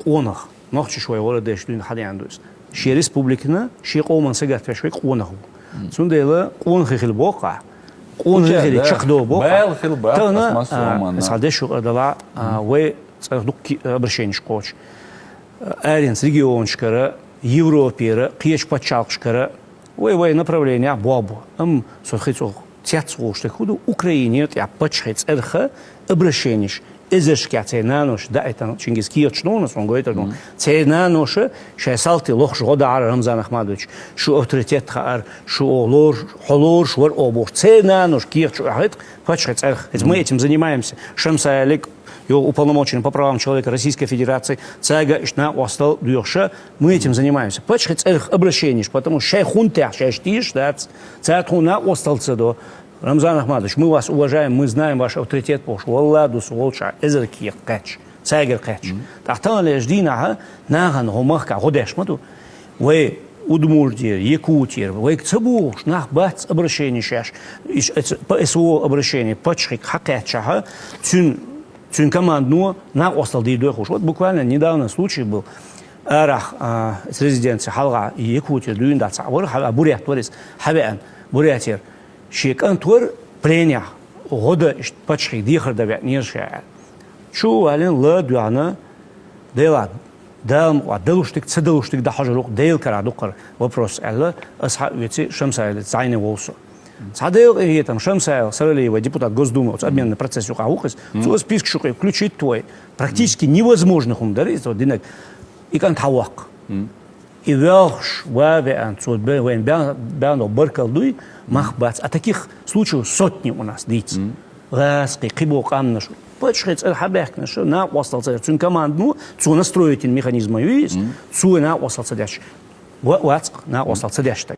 قونخ نخش شوي ورا داش دون حدا يندوس شي ريسبوبليكنا شي قومن سجات شوي قونخ سنديلا قونخ خيل بوقع قونخ خيل تشقدو بوقع بال خيل بوقع تانا سادش دلا وي دوك обращение коч аренс регион шкара Европера киеш пачалк шкара وي направление бобу сохицо тяцо что худу Украине я пачхец эрха обращение изышки ценанош да это чингизки очнонос он говорит ну ценанош шайсалти лох жода Рамзан Ахмадович шу авторитет хар шу олор холор швар обор ценанош киеш говорит пачхец эрх мы этим занимаемся Шамсаэлик уполномоченный по правам человека Российской Федерации, ЦАГА, Ишна, Остал, Дюрша, мы этим занимаемся. Почему их обращение, потому что шейхунтя, шейштиш, да, ЦАГА, Остал, Цедо, Рамзан Ахмадович, мы вас уважаем, мы знаем ваш авторитет, пош, Валладу, Сулча, Эзерки, Кач, ЦАГА, Кач. Тахтан леждина, наган, гомахка, годешмату, вы Удмуртия, Якутия, вы цебуш, нах бац обращение шаш, СО обращение, почему хакачаха, цюн командну на остал дейдой хуш. Вот буквально недавно случай был. Арах с резиденции Халга и Якутия дуинда цавор Халга бурят творис хабеан бурятир шекан твор пленя года почти дихар давят нершая. Чу ален ла дуана дела дам делуштик цеделуштик да хажрук дел карадукар вопрос алла асхаб вети шамсайл зайне волсу. Садел и там Шамсайл, Саралиева, депутат Госдумы, обменный процесс Юхаухас, в список шукай включить твой. Практически невозможных умдарить, вот динек, и кантауак. И велш, вавиан, цуд бен бяно баркалдуй, махбац. А таких случаев сотни у нас дить. Ласки, кибок аннаш. Почему хабек наш на остался цун команду, цу настроить механизм есть, цу на остался дальше. Вот на остался дальше.